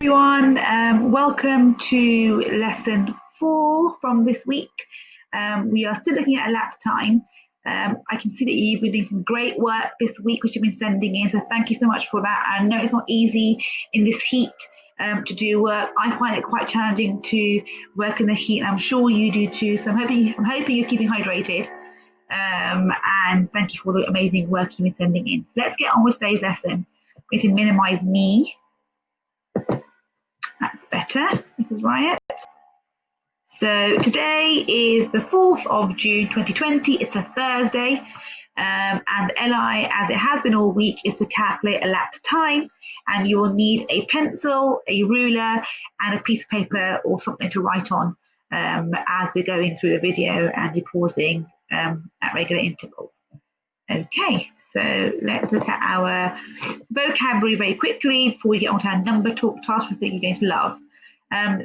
Everyone. Welcome to lesson 4 from this week. We are still looking at elapsed time. I can see that you've been doing some great work this week, which you've been sending in, so thank you so much for that. I know it's not easy in this heat to do work. I find it quite challenging to work in the heat, and I'm sure you do too, so I'm hoping you're keeping hydrated. And thank you for the amazing work you've been sending in. So let's get on with today's lesson. I'm going to minimize me. That's better, Mrs. Riot. So today is the 4th of June 2020. It's a Thursday. And LI, as it has been all week, is to calculate elapsed time. And you will need a pencil, a ruler, and a piece of paper or something to write on as we're going through the video and you're pausing at regular intervals. Okay, so let's look at our vocabulary very quickly before we get on to our number talk task, which I think you're going to love.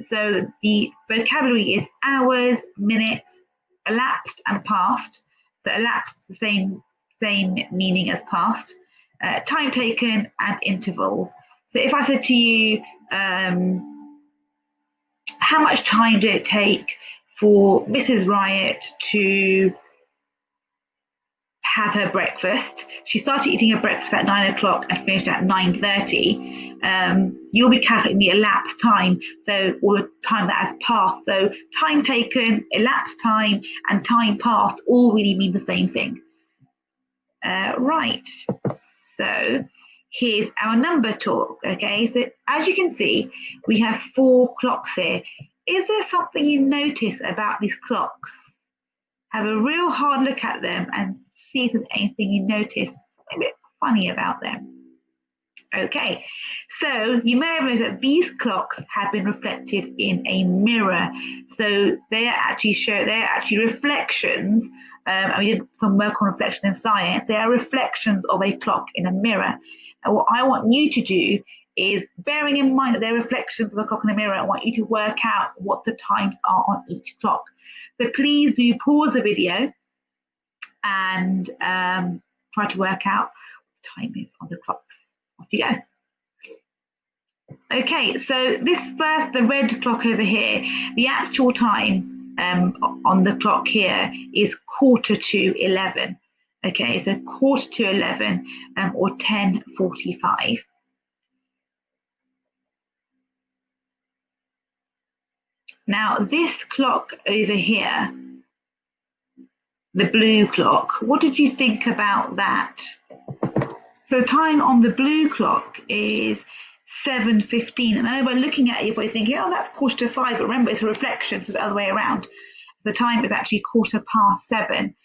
So the vocabulary is hours, minutes, elapsed, and past. So elapsed is the same meaning as past. Time taken and intervals. So if I said to you, how much time did it take for Mrs. Riot to have her breakfast? She started eating her breakfast at 9 o'clock and finished at 9:30. You'll be calculating the elapsed time, so all the time that has passed. So time taken, elapsed time, and time passed all really mean the same thing. Right, so here's our number talk. Okay, so as you can see, we have 4 clocks here. Is there something you notice about these clocks? Have a real hard look at them and see if there's anything you notice a bit funny about them. Okay, so you may have noticed that these clocks have been reflected in a mirror. So they are actually reflections. And we did some work on reflection in science. They are reflections of a clock in a mirror. And what I want you to do is, bearing in mind that they're reflections of a clock in a mirror, I want you to work out what the times are on each clock. So please do pause the video and try to work out what the time is on the clocks. Off you go. Okay, so the red clock over here, the actual time on the clock here is 11:15. Okay, so 11:15 or 10:45. Now this clock over here, the blue clock, what did you think about that? So the time on the blue clock is 7:15, and I know by looking at it, you're probably thinking, oh, that's 4:45, but remember it's a reflection, so it's the other way around. The time is actually 7:15.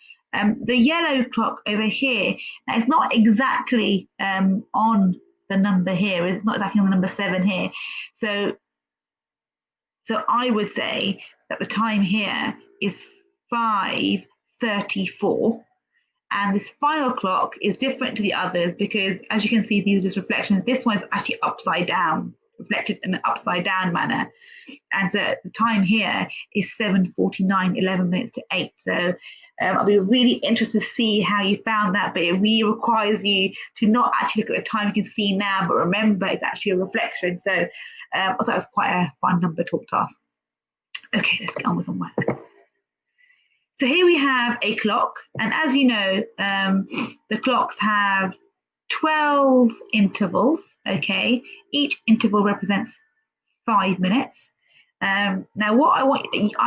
The yellow clock over here, now it's not exactly on the number here, it's not exactly on the number 7 here. So I would say that the time here is 5:34. And this final clock is different to the others because, as you can see, these are just reflections. This one's actually upside down, reflected in an upside down manner. And so the time here is 7:49, 11 minutes to 8. So I'll be really interested to see how you found that, but it really requires you to not actually look at the time you can see now, but remember it's actually a reflection. So I thought that was quite a fun number talk task. Okay, let's get on with some work. So here we have a clock, and as you know, the clocks have 12 intervals, okay? Each interval represents 5 minutes. Now what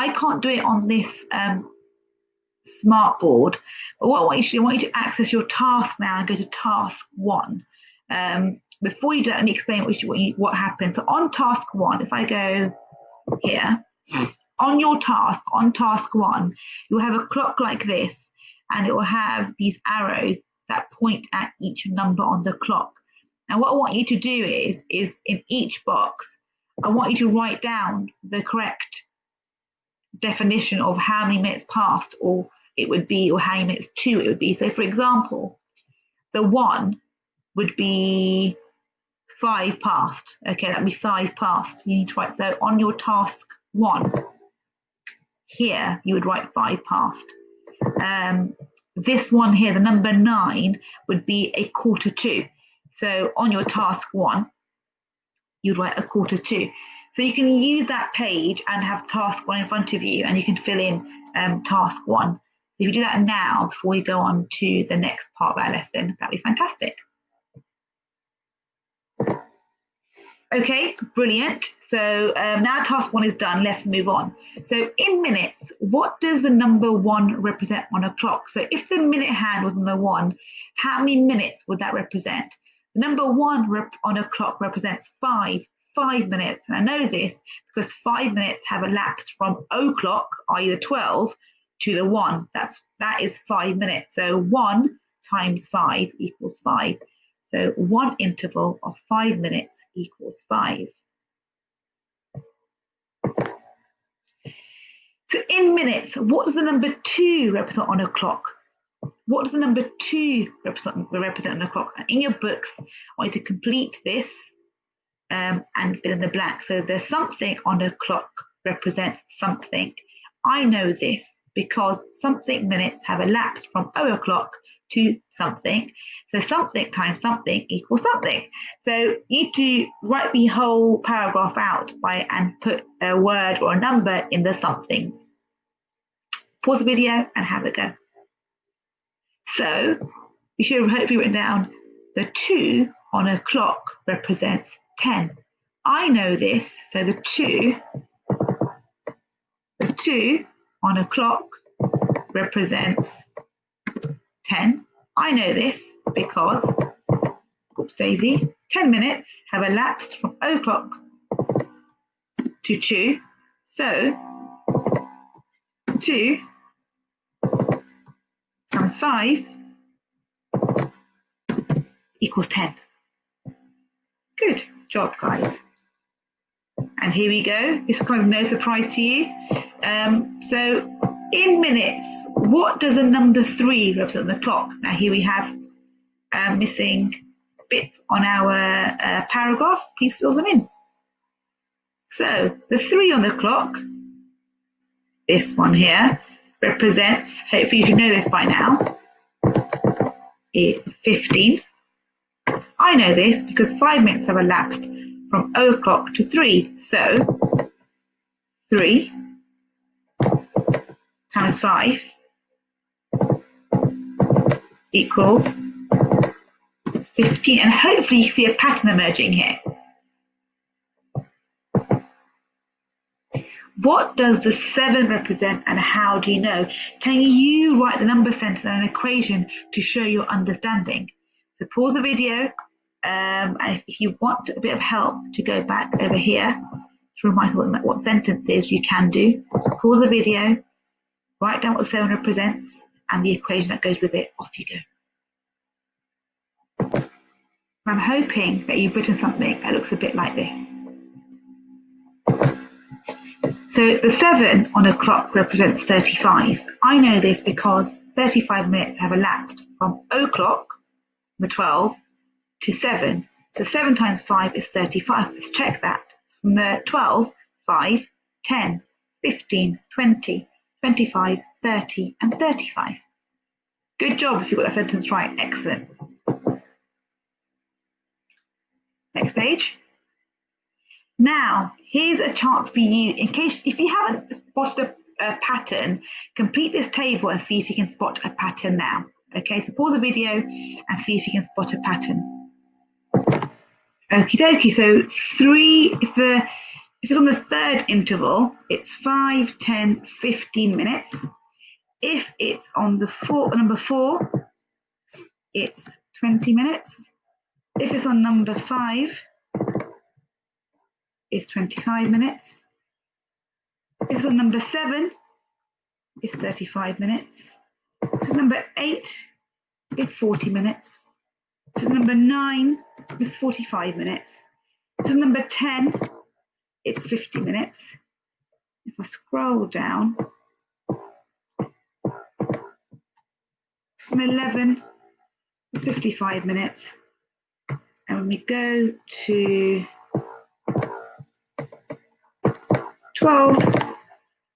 I can't do it on this smart board, but what I want you to do, I want you to access your task now and go to task 1. Before you do that, let me explain what happens. So on task 1, if I go here, on your task, on task 1, you'll have a clock like this, and it will have these arrows that point at each number on the clock. And what I want you to do is in each box, I want you to write down the correct definition of how many minutes past or it would be, or how many minutes to it would be. So for example, the 1 would be 5 past. Okay, that'd be 5 past. You need to write, so on your task 1, here you would write 5 past. This one here, the number 9, would be 1/4 to. So on your task 1, you'd write 1/4 to. So you can use that page and have task 1 in front of you, and you can fill in task 1. So if you do that now before we go on to the next part of our lesson, that'd be fantastic. Okay, brilliant. So now task 1 is done, let's move on. So in minutes, what does the number 1 represent on a clock? So if the minute hand was on the 1, how many minutes would that represent? The number 1 on a clock represents 5 minutes. And I know this because 5 minutes have elapsed from o'clock, i.e. the 12, to the 1. That is 5 minutes. So 1 times 5 equals 5. So 1 interval of 5 minutes equals 5. So in minutes, what does the number 2 represent on a clock? What does the number 2 represent on a clock? And in your books, I want you to complete this and fill in the blank. So there's something on a clock represents something. I know this because something minutes have elapsed from o'clock to something. So something times something equals something. So you need to write the whole paragraph out and put a word or a number in the somethings. Pause the video and have a go. So you should have hopefully written down the 2 on a clock represents 10. I know this, so the 2 on a clock represents 10. I know this because, oops daisy, 10 minutes have elapsed from o'clock to 2. So 2 times 5 equals 10. Good job, guys. And here we go. This comes no surprise to you. So in minutes, what does the number 3 represent on the clock? Now here we have missing bits on our paragraph. Please fill them in. So the 3 on the clock, this one here, represents, hopefully you should know this by now, 15. I know this because 5 minutes have elapsed from o'clock to 3. So 3 times 5 equals 15. And hopefully you see a pattern emerging here. What does the 7 represent and how do you know? Can you write the number sentence and an equation to show your understanding? So pause the video, and if you want a bit of help to go back over here to remind you what sentence is, you can do. So pause the video, write down what the 7 represents and the equation that goes with it. Off you go. I'm hoping that you've written something that looks a bit like this. So the 7 on a clock represents 35. I know this because 35 minutes have elapsed from o'clock, the 12, to 7. So 7 times 5 is 35. Let's check that. From the 12, 5, 10, 15, 20, 25, 30, and 35. Good job if you got that sentence right. Excellent. Next page. Now, here's a chance for you, in case, if you haven't spotted a pattern, complete this table and see if you can spot a pattern now. Okay, so pause the video and see if you can spot a pattern. Okie dokie, so 3, if it's on the 3rd interval, it's 5, 10, 15 minutes. If it's on the number 4, it's 20 minutes. If it's on number 5, it's 25 minutes. If it's on number 7, it's 35 minutes. If it's number 8, it's 40 minutes. If it's number 9, it's 45 minutes. If it's number 10, it's 50 minutes. If I scroll down, from 11, it's 55 minutes. And when we go to 12,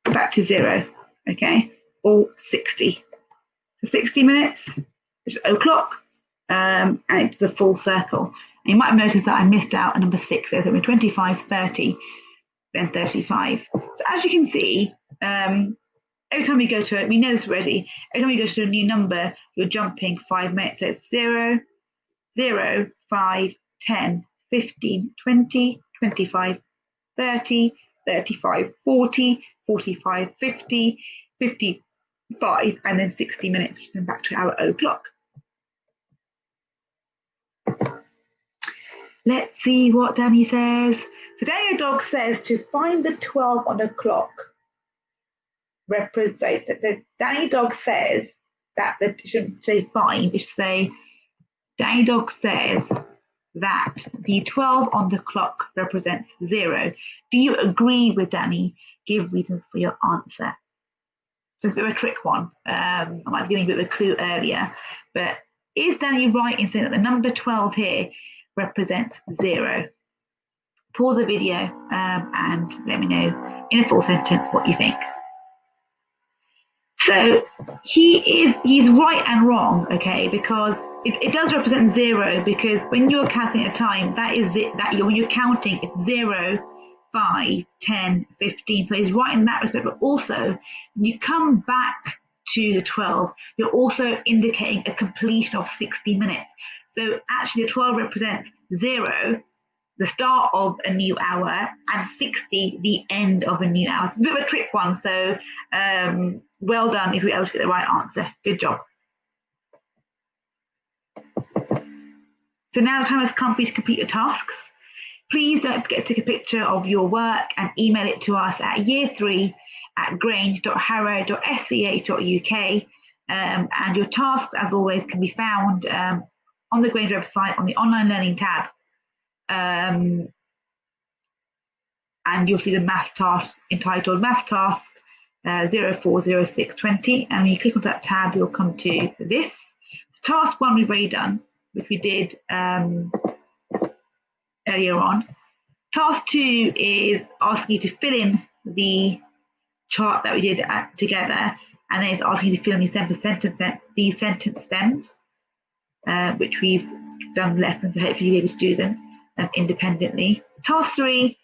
back to 0, okay, or 60. So 60 minutes, which is o'clock, and it's a full circle. And you might have noticed that I missed out on number 6. There's going to be 25, 30, then 35. So as you can see, every time we go to it, we know this already, every time we go to a new number, you're jumping 5 minutes. So it's 0, 0, 5, 10, 15, 20, 25, 30, 35, 40, 45, 50, 55, and then 60 minutes, which is then back to our O clock. Let's see what Danny says. So Danny Dog says to find the 12 on the clock represents it. So Danny Dog says that it shouldn't say find, it should say Danny Dog says that the 12 on the clock represents 0. Do you agree with Danny? Give reasons for your answer. So it's a bit of a trick one. I might be giving you a bit of a clue earlier, but is Danny right in saying that the number 12 here represents 0? Pause the video and let me know in a full sentence what you think. So he's right and wrong, okay, because it does represent 0, because when you're calculating a time, that is it, when you're counting, it's 0, 5, 10, 15. So he's right in that respect, but also when you come back to the 12, you're also indicating a completion of 60 minutes. So actually the 12 represents 0, the start of a new hour, and 60, the end of a new hour. So it's a bit of a trick one. So well done if you're able to get the right answer. Good job. So now the time has come for you to complete your tasks. Please don't forget to take a picture of your work and email it to us at year3@grange.harrow.sch.uk. And your tasks, as always, can be found on the Grange website on the online learning tab. And you'll see the math task entitled Math Task 040620. And when you click on that tab, you'll come to this. So task 1 we've already done, which we did earlier on. Task 2 is asking you to fill in the chart that we did together, and then it's asking you to fill in these sentence stems, which we've done lessons, so hopefully you'll be able to do them independently. Task 3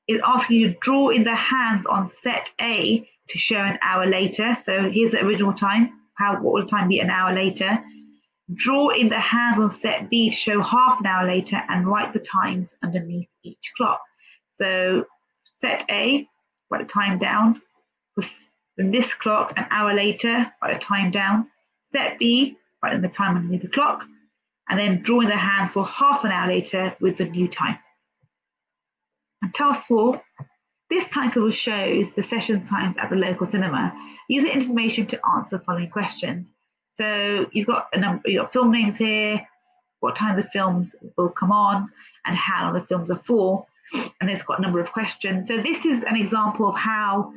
is asking you to draw in the hands on set A to show an hour later. So here's the original time. What will the time be an hour later? Draw in the hands on set B to show half an hour later, and write the times underneath each clock. So set A, write the time down. In this clock, an hour later, write the time down. Set B, write in the time underneath the clock, and then draw in the hands for half an hour later with the new time. And task 4, this title shows the session times at the local cinema. Use the information to answer the following questions. So you've got film names here, what time the films will come on, and how long the films are for, and it's got a number of questions. So this is an example of how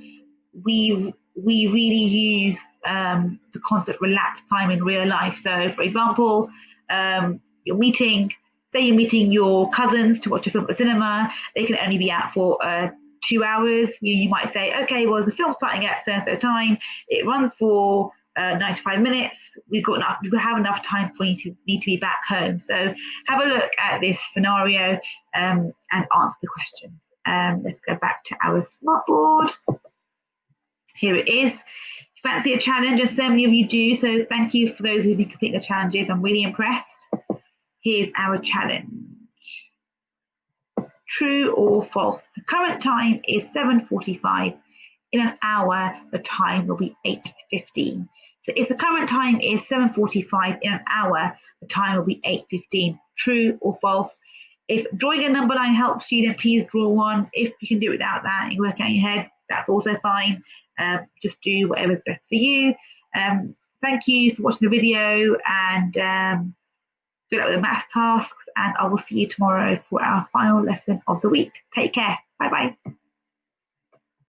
we really use the concept relapse time in real life. So for example, you're meeting your cousins to watch a film at the cinema. They can only be out for 2 hours. You might say, okay, well, there's a film starting at so time. It runs for 95 minutes. We have enough time for you to need to be back home. So have a look at this scenario and answer the questions. Let's go back to our smartboard. Here it is. Fancy a challenge, and so many of you do, so thank you for those who've been completing the challenges. I'm really impressed. Here's our challenge. True or false? The current time is 7:45. In an hour, the time will be 8:15. So if the current time is 7:45, in an hour, the time will be 8:15. True or false? If drawing a number line helps you, then please draw one. If you can do it without that and you work out in your head, that's also fine. Just do whatever's best for you. Thank you for watching the video, and good luck with the math tasks, and I will see you tomorrow for our final lesson of the week. Take care. Bye bye.